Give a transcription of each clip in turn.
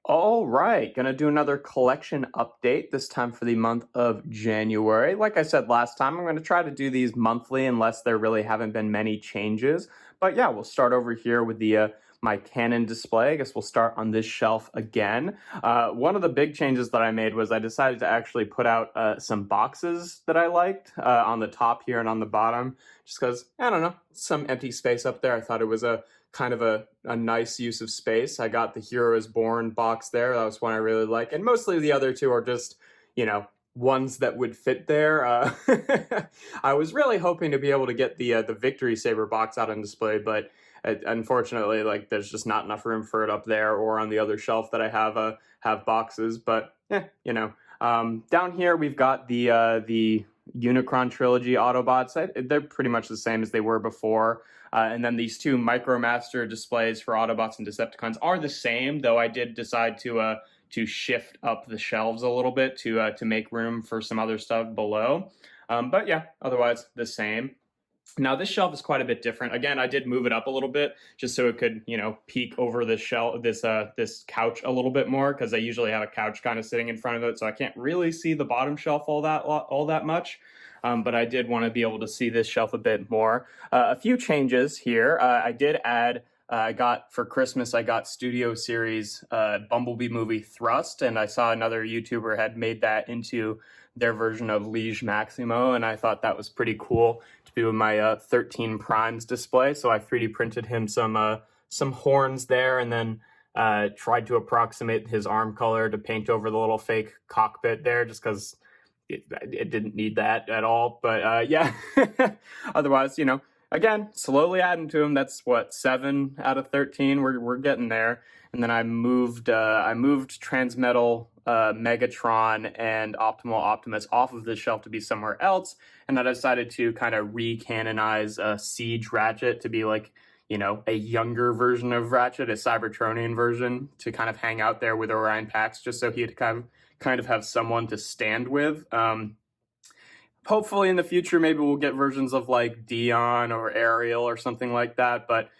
All right, gonna do another collection update, this time for the month of January. Like I said last time, I'm gonna try to do these monthly unless there really haven't been many changes. But yeah, we'll start over here with the my Canon display. I guess we'll start on this shelf again. One of the big changes that I made was I decided to actually put out some boxes that I liked on the top here and on the bottom, just because, I don't know, some empty space up there. I thought it was a kind of a nice use of space. I got the Hero is Born box there. That was one I really like. And mostly the other two are just, ones that would fit there. I was really hoping to be able to get the Victory Saber box out on display, but unfortunately, like, there's just not enough room for it up there or on the other shelf that I have boxes. But down here we've got the Unicron trilogy Autobots. They're pretty much the same as they were before. And then these two MicroMaster displays for Autobots and Decepticons are the same, though I did decide to shift up the shelves a little bit to make room for some other stuff below. But yeah, otherwise the same. Now this shelf is quite a bit different. Again, I did move it up a little bit just so it could, peek over this shelf, this couch a little bit more, because I usually have a couch kind of sitting in front of it, so I can't really see the bottom shelf all that much. But I did want to be able to see this shelf a bit more. A few changes here. I did add. For Christmas, I got Studio Series Bumblebee movie Thrust, and I saw another YouTuber had made that into their version of Liege Maximo, and I thought that was pretty cool to do with my 13 Primes display. So I 3D printed him some horns there, and then tried to approximate his arm color to paint over the little fake cockpit there, just because it didn't need that at all. But yeah, otherwise, again, slowly adding to them. That's what, 7 out of 13. We're getting there. And then I moved Transmetal, Megatron, and Optimal Optimus off of this shelf to be somewhere else. And I decided to kind of recanonize Siege Ratchet to be like, a younger version of Ratchet, a Cybertronian version, to kind of hang out there with Orion Pax, just so he'd kind of have someone to stand with. Hopefully in the future, maybe we'll get versions of like Dion or Ariel or something like that. But,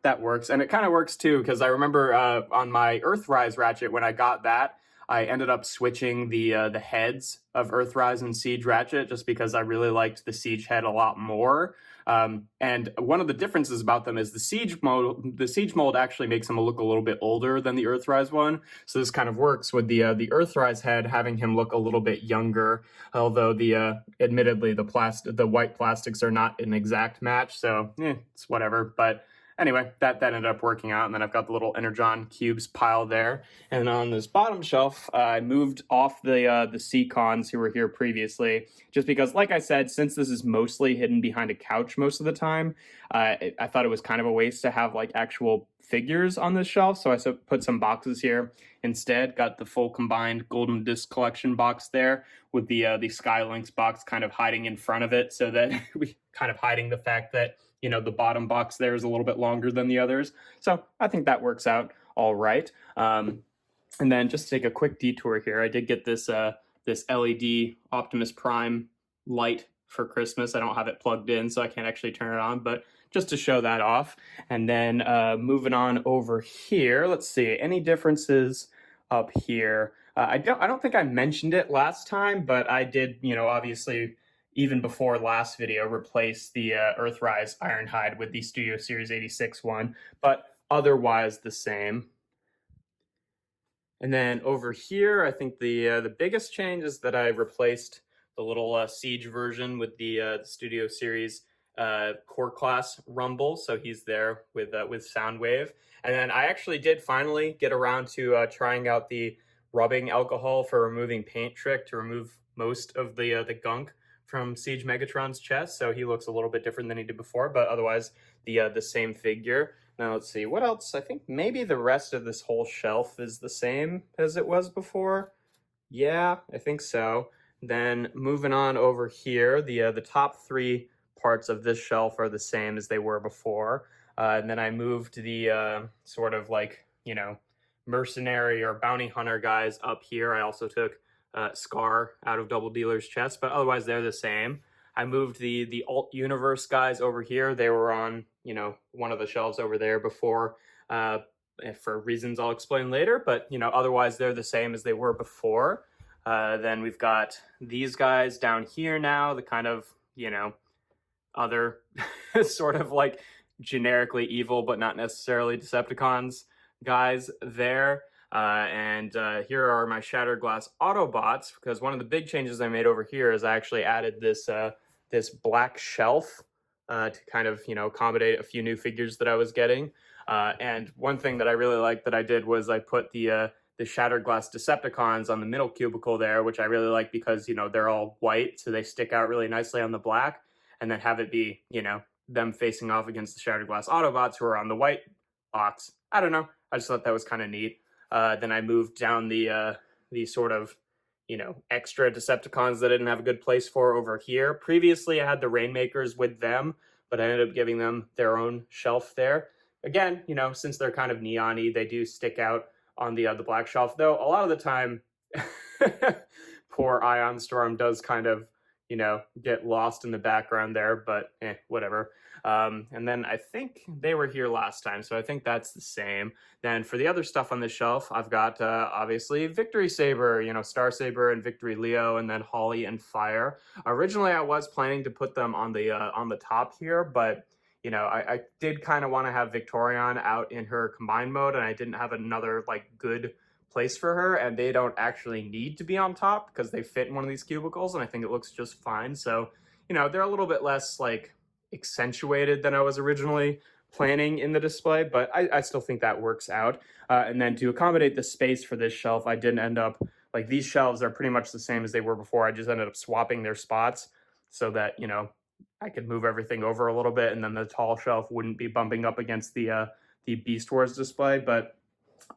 that works. And it kind of works too, because I remember on my Earthrise Ratchet, when I got that, I ended up switching the heads of Earthrise and Siege Ratchet just because I really liked the Siege head a lot more. And one of the differences about them is the Siege mold actually makes him look a little bit older than the Earthrise one. So this kind of works with the Earthrise head having him look a little bit younger, although admittedly the white plastics are not an exact match. So it's whatever. But anyway, that ended up working out, and then I've got the little Energon cubes pile there. And on this bottom shelf, I moved off the Seacons who were here previously, just because, like I said, since this is mostly hidden behind a couch most of the time, I thought it was kind of a waste to have like actual figures on this shelf, so I put some boxes here instead. Got the full combined Golden Disc Collection box there, with the Skylinks box kind of hiding in front of it, so that we kind of hiding the fact that the bottom box there is a little bit longer than the others. So I think that works out all right. And then just to take a quick detour here, I did get this LED Optimus Prime light for Christmas. I don't have it plugged in, so I can't actually turn it on, but just to show that off. And then moving on over here, let's see, any differences up here? I don't think I mentioned it last time, but I did, obviously, even before last video, replace the Earthrise Ironhide with the Studio Series 86 one, but otherwise the same. And then over here, I think the biggest change is that I replaced the little Siege version with the Studio Series Core Class Rumble, so he's there with Soundwave. And then I actually did finally get around to trying out the rubbing alcohol for removing paint trick to remove most of the gunk from Siege Megatron's chest, so he looks a little bit different than he did before, but otherwise the same figure. Now let's see, what else? I think maybe the rest of this whole shelf is the same as it was before. Yeah, I think so. Then moving on over here, the top 3 parts of this shelf are the same as they were before. And then I moved the sort of like, mercenary or bounty hunter guys up here. I also took Scar out of Double Dealer's chest, but otherwise they're the same. I moved the Alt Universe guys over here. They were on, one of the shelves over there before. for reasons I'll explain later, but otherwise they're the same as they were before. Then we've got these guys down here now, the kind of, other sort of like generically evil, but not necessarily Decepticons guys there. And here are my Shattered Glass Autobots, because one of the big changes I made over here is I actually added this this black shelf to kind of, accommodate a few new figures that I was getting. And one thing that I really liked that I did was I put the Shattered Glass Decepticons on the middle cubicle there, which I really like because, they're all white, so they stick out really nicely on the black, and then have it be, them facing off against the Shattered Glass Autobots who are on the white box. I don't know. I just thought that was kind of neat. Then I moved down the sort of, extra Decepticons that I didn't have a good place for over here. Previously, I had the Rainmakers with them, but I ended up giving them their own shelf there. Again, since they're kind of neon-y, they do stick out on the black shelf, though a lot of the time, poor Ion Storm does kind of, get lost in the background there, but whatever. And then I think they were here last time, so I think that's the same. Then for the other stuff on the shelf, I've got obviously Victory Saber, Star Saber and Victory Leo, and then Holly and Fire. Originally, I was planning to put them on the top here, but I did kind of want to have Victorion out in her combined mode, and I didn't have another like good place for her, and they don't actually need to be on top because they fit in one of these cubicles, and I think it looks just fine. So, they're a little bit less like accentuated than I was originally planning in the display, but I still think that works out. And then to accommodate the space for this shelf, I didn't end up, like, these shelves are pretty much the same as they were before. I just ended up swapping their spots so that, I could move everything over a little bit, and then the tall shelf wouldn't be bumping up against the Beast Wars display. But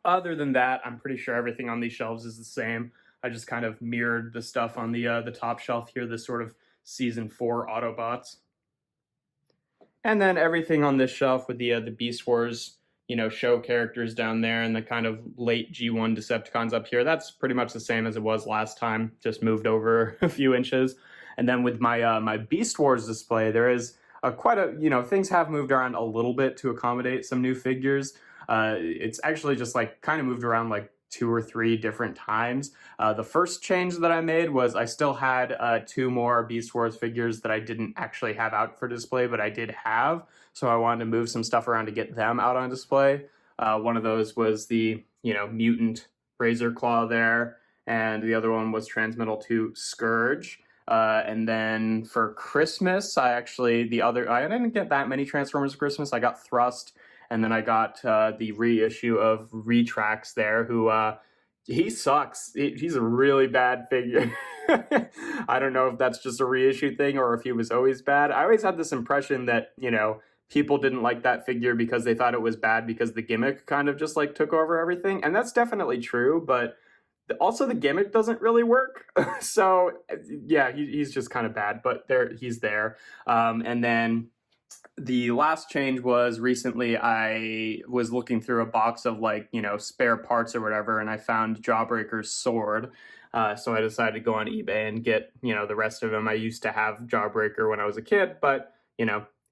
other than that, I'm pretty sure everything on these shelves is the same. I just kind of mirrored the stuff on the top shelf here, this sort of Season 4 Autobots. And then everything on this shelf with the Beast Wars, show characters down there, and the kind of late G1 Decepticons up here, that's pretty much the same as it was last time, just moved over a few inches. And then with my my Beast Wars display, there is quite a, things have moved around a little bit to accommodate some new figures. It's actually just like kind of moved around like 2 or 3 different times. The first change that I made was I still had 2 more Beast Wars figures that I didn't actually have out for display, but I did have. So I wanted to move some stuff around to get them out on display. One of those was the, Mutant Razor Claw there, and the other one was Transmetal 2 Scourge. And then for Christmas, I didn't get that many Transformers for Christmas. I got Thrust, and then I got the reissue of Retrax there, who he sucks. He's a really bad figure. I don't know if that's just a reissue thing or if he was always bad. I always had this impression that, people didn't like that figure because they thought it was bad because the gimmick kind of just like took over everything. And that's definitely true, but also the gimmick doesn't really work. So yeah, he's just kind of bad, but he's there. And then the last change was recently I was looking through a box of like, spare parts or whatever, and I found Jawbreaker's sword. So I decided to go on eBay and get, the rest of him. I used to have Jawbreaker when I was a kid, but,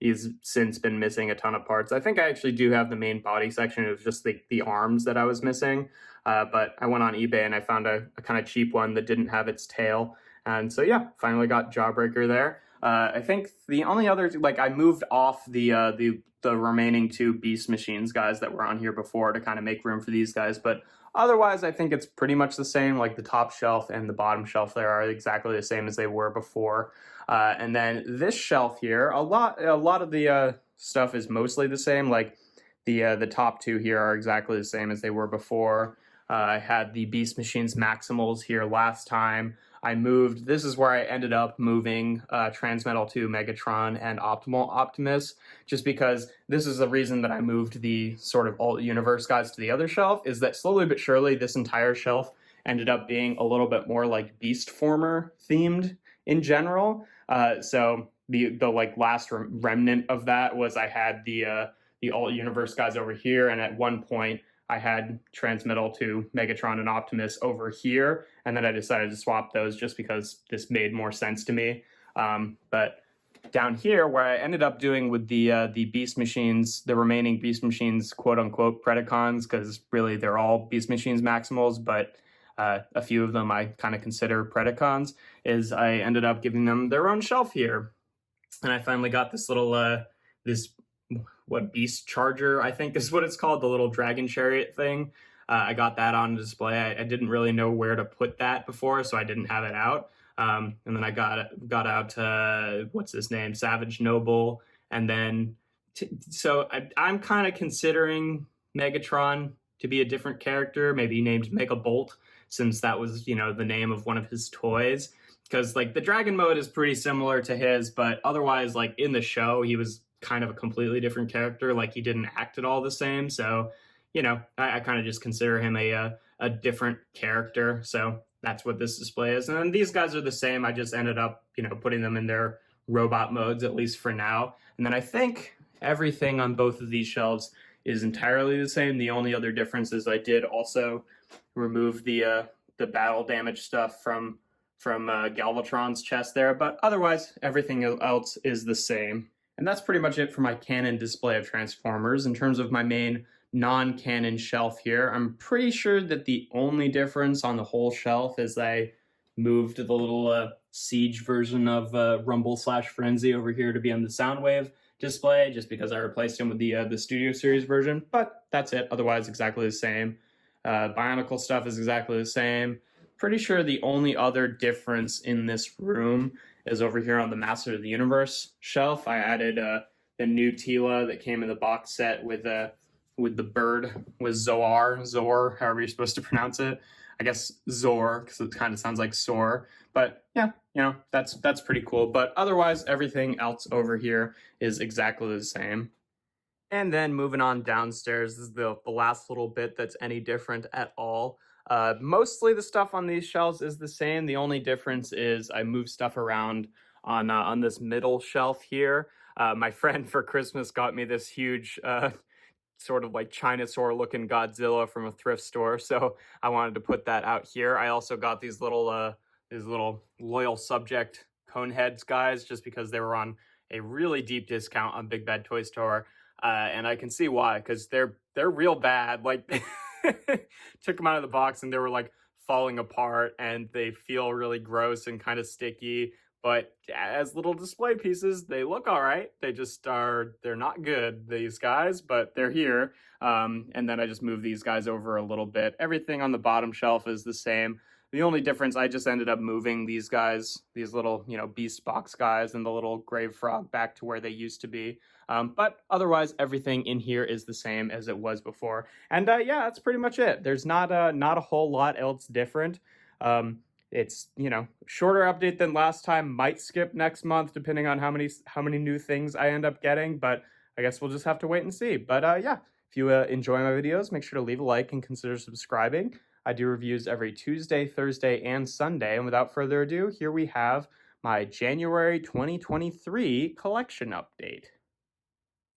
he's since been missing a ton of parts. I think I actually do have the main body section. It was just the arms that I was missing. But I went on eBay and I found a kind of cheap one that didn't have its tail. And so, yeah, finally got Jawbreaker there. I think the only other, like, I moved off the remaining 2 Beast Machines guys that were on here before to kind of make room for these guys. But otherwise, I think it's pretty much the same. Like, the top shelf and the bottom shelf there are exactly the same as they were before. And then this shelf here, a lot of the stuff is mostly the same. Like, the top 2 here are exactly the same as they were before. I had the Beast Machines Maximals here last time. This is where I ended up moving Transmetal 2 Megatron and Optimal Optimus, just because this is the reason that I moved the sort of alt universe guys to the other shelf, is that slowly but surely this entire shelf ended up being a little bit more like Beast Former themed in general. So the like last remnant of that was I had the alt universe guys over here, and at one point I had Transmetal 2 Megatron and Optimus over here, and then I decided to swap those just because this made more sense to me. But down here, where I ended up doing with the Beast Machines, the remaining Beast Machines, quote unquote Predacons, because really they're all Beast Machines Maximals, but a few of them I kind of consider Predacons, is I ended up giving them their own shelf here. And I finally got this little this what Beast Charger, I think is what it's called, the little dragon chariot thing. I got that on display. I didn't really know where to put that before, so I didn't have it out. And then I got out what's his name, Savage Noble, and then so I'm kind of considering Megatron to be a different character, maybe named Mega Bolt, since that was the name of one of his toys. Because like the dragon mode is pretty similar to his, but otherwise, like in the show, he was kind of a completely different character. Like he didn't act at all the same. So, I kind of just consider him a different character. So that's what this display is. And then these guys are the same. I just ended up, putting them in their robot modes, at least for now. And then I think everything on both of these shelves is entirely the same. The only other difference is I did also remove the battle damage stuff from Galvatron's chest there, but otherwise everything else is the same. And that's pretty much it for my Canon display of Transformers. In terms of my main non-Canon shelf here, I'm pretty sure that the only difference on the whole shelf is I moved the little Siege version of Rumble/Frenzy over here to be on the Soundwave display, just because I replaced him with the Studio Series version, but that's it. Otherwise, exactly the same. Bionicle stuff is exactly the same. Pretty sure the only other difference in this room is over here on the Master of the Universe shelf. I added the new Tila that came in the box set with the bird, with Zor, however you're supposed to pronounce it. I guess Zor, because it kind of sounds like Sor. But yeah, that's pretty cool. But otherwise, everything else over here is exactly the same. And then moving on downstairs, this is the last little bit that's any different at all. Mostly the stuff on these shelves is the same. The only difference is I moved stuff around on this middle shelf here. My friend for Christmas got me this huge sort of like Chinasaur looking Godzilla from a thrift store, so I wanted to put that out here. I also got these little loyal subject cone heads guys, just because they were on a really deep discount on Big Bad Toy Store. And I can see why, because they're real bad. Like, took them out of the box and they were like falling apart, and they feel really gross and kind of sticky. But as little display pieces, they look all right. They're not good, these guys, but they're here. And then I just moved these guys over a little bit. Everything on the bottom shelf is the same. The only difference, I just ended up moving these guys, these little, Beast Box guys and the little Grave Frog back to where they used to be. But otherwise, everything in here is the same as it was before. And yeah, that's pretty much it. There's not a whole lot else different. It's, shorter update than last time. Might skip next month, depending on how many new things I end up getting. But I guess we'll just have to wait and see. But yeah, if you enjoy my videos, make sure to leave a like and consider subscribing. I do reviews every Tuesday, Thursday, and Sunday. And without further ado, here we have my January 2023 collection update.